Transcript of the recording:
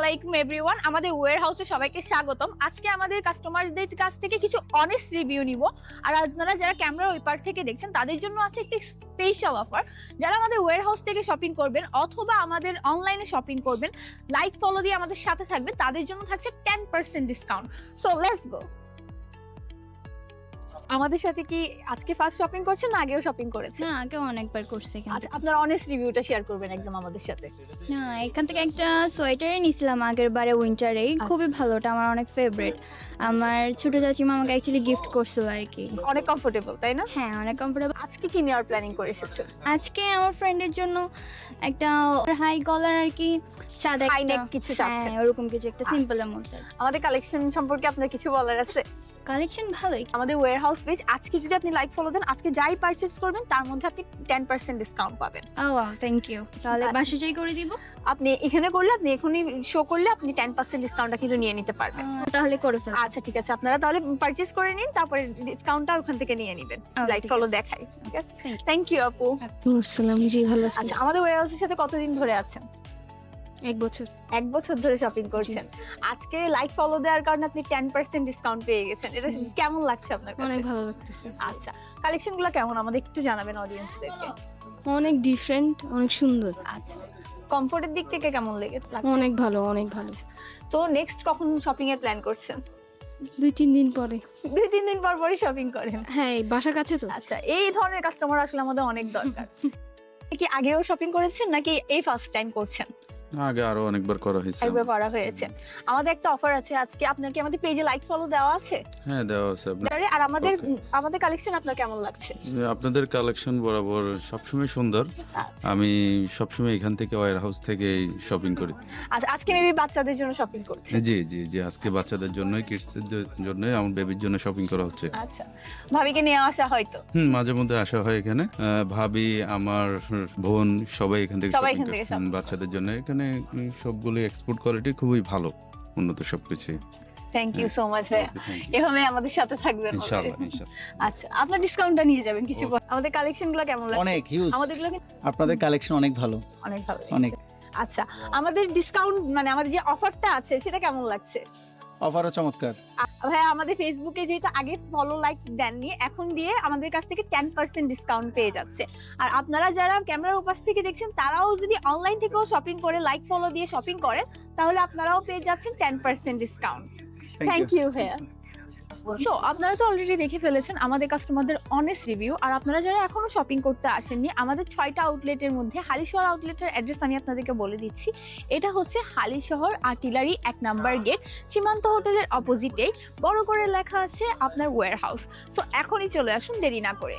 আলাইকুম এভরিওয়ান, আমাদের ওয়্যার হাউসে সবাইকে স্বাগতম। আজকে আমাদের কাস্টমারদের কাছ থেকে কিছু অনেস্ট রিভিউ নিব। আর আপনারা যারা ক্যামেরার ওই পার থেকে দেখছেন তাদের জন্য আছে একটি স্পেশাল অফার। যারা আমাদের ওয়্যার হাউস থেকে শপিং করবেন অথবা আমাদের অনলাইনে শপিং করবেন, লাইক ফলো দিয়ে আমাদের সাথে থাকবেন, তাদের জন্য থাকছে 10% ডিসকাউন্ট। So let's go. আমাদের সাথে কি আজকে ফার্স্ট শপিং করছেন না আগেও শপিং করেছেন? না, আগেও অনেকবার করছে। আচ্ছা, আপনার অনেস্ট রিভিউটা শেয়ার করবেন একদম আমাদের সাথে। না, এখান থেকে একটা সোয়েটারই নিয়েছিলাম আগের বারে উইন্টারেই, খুবই ভালো, ওটা আমার অনেক ফেভারিট। আমার ছোট চাচিমা আমাকে অ্যাকচুয়ালি গিফট করছিল আর কি। অনেক কমফোর্টেবল, তাই না? হ্যাঁ, অনেক কমফোর্টেবল। আজকে কি নেওয়ার প্ল্যানিং করে এসেছেন? আজকে আমার ফ্রেন্ডের জন্য একটা হাই কলার আর কি, সাদা হাই নেক কিছু চাচ্ছেন? হ্যাঁ, ওরকম কিছু একটা সিম্পলের মধ্যে। আমাদের কালেকশন সম্পর্কে আপনার কিছু বলার আছে? কালেকশন ভালোই। আমাদের ওয়্যার হাউস পেজ আজকে যদি আপনি লাইক ফলো দেন, আজকে যাই পারচেজ করবেন তার মধ্যে আপনি 10% ডিসকাউন্ট পাবেন। ও ওয়াও, থ্যাংক ইউ। তাহলে আচ্ছা। বাসা যাই করে দিব? আপনি এখানে করলে, আপনি এখনই শো করলে আপনি 10% ডিসকাউন্টটা কিন্তু নিয়ে নিতে পারবেন। তাহলে করে ফেল। আচ্ছা ঠিক আছে, আপনারা তাহলে পারচেজ করে নিন, তারপরে ডিসকাউন্টটা ওখান থেকে নিয়ে নেবেন। লাইক ঠিক ফলো আছে। দেখাই, ঠিক আছে? থ্যাংক ইউ আপু। আসসালাম, জি ভালো আছি। আচ্ছা, আমাদের ওয়্যার হাউসের সাথে কতদিন ধরে আছেন? 1 বছর। 1 বছর ধরে শপিং করছেন। আজকে লাইক ফলো দেওয়ার কারণে আপনি 10% ডিসকাউন্ট পেয়ে গেছেন। এটা কেমন লাগছে আপনার কাছে? অনেক ভালো লাগতেছে। আচ্ছা, কালেকশনগুলো কেমন আমাদের একটু জানাবেন অডিয়েন্সদেরকে। অনেক ডিফারেন্ট, অনেক সুন্দর। আচ্ছা, কমফোর্টের দিক থেকে কেমন লাগছে? অনেক ভালো, অনেক ভালো। তো নেক্সট কখন শপিং এর প্ল্যান করছেন? 2-3 দিন পরে। 2-3 দিন পর পরই শপিং করেন? হ্যাঁ, এই বাসা কাছে তো। আচ্ছা, এই ধরনের কাস্টমার আসলে আমাদের অনেক দরকার। কি আগেও শপিং করেছেন নাকি এই ফার্স্ট টাইম করছেন? আগে আরো অনেকবার করা হয়েছে। একবার করা হয়েছে। আমাদের একটা অফার আছে আজকে। আপনার কি আমাদের পেজে লাইক ফলো দেওয়া আছে? হ্যাঁ, দেওয়া আছে আপনার। আর আমাদের কালেকশন আপনার কেমন লাগছে? আপনাদের কালেকশন বরাবর সবসময় সুন্দর। আচ্ছা। আমি সবসময় এখান থেকে ওয়্যার হাউস থেকে শপিং করি। আচ্ছা, আজকে মেবি বাচ্চাদের জন্য শপিং করছেন? জি জি জি, আজকে বাচ্চাদের জন্যই, কিডসের জন্যই, আমার বেবির জন্য শপিং করা হচ্ছে। আচ্ছা, ভাবিকে নিয়ে আসা হয়তো? মাঝে মধ্যে আসা হয় এখানে। ভাবি, আমার বোন সবাই এখান থেকে সবাই শপিং এখান থেকে করে। shopping বাচ্চাদের জন্য এখানে সবগুলো এক্সপোর্ট কোয়ালিটি খুবই ভালো, উন্নত সবকিছু। থ্যাংক ইউ সো মাচ ভাইয়া, এভাবে আমাদের সাথে থাকবেন। ইনশাআল্লাহ ইনশাআল্লাহ। আচ্ছা, আপনার ডিসকাউন্টটা নিয়ে যাবেন কিছু পর। আমাদের কালেকশনগুলো কেমন লাগছে? অনেক হিউজ। আমাদেরগুলো আপনাদের কালেকশন অনেক ভালো। অনেক ভালো অনেক। লাগছে। আচ্ছা, আমাদের ডিসকাউন্ট মানে আমাদের যে অফারটা আছে সেটা কেমন লাগছে? অফারও চমৎকার। ভাইয়া, আমাদের ফেসবুকে যেহেতু আগে ফলো লাইক দেননি, এখন দিয়ে আমাদের কাছ থেকে 10% ডিসকাউন্ট পেয়ে যাচ্ছে। আর আপনারা যারা ক্যামেরার উপাস থেকে দেখছেন তারাও যদি অনলাইন থেকেও শপিং করে লাইক ফলো দিয়ে শপিং করে তাহলে আপনারাও পেয়ে যাচ্ছেন 10% ডিসকাউন্ট। থ্যাংক ইউ ভাইয়া। তো আপনারা তো অলরেডি দেখে ফেলেছেন আমাদের কাস্টমারদের অনেস্ট রিভিউ। আর আপনারা যারা এখনো শপিং করতে আসেননি, আমাদের 6টা আউটলেটের মধ্যে হালিশহর আউটলেটের অ্যাড্রেস আমি আপনাদেরকে বলে দিচ্ছি। এটা হচ্ছে হালিশহর আর্টিলারি 1 নাম্বার গেট, সীমান্ত হোটেলের অপোজিটেই বড় করে লেখা আছে আপনার ওয়্যার হাউস। সো এখনই চলে আসুন, দেরি না করে।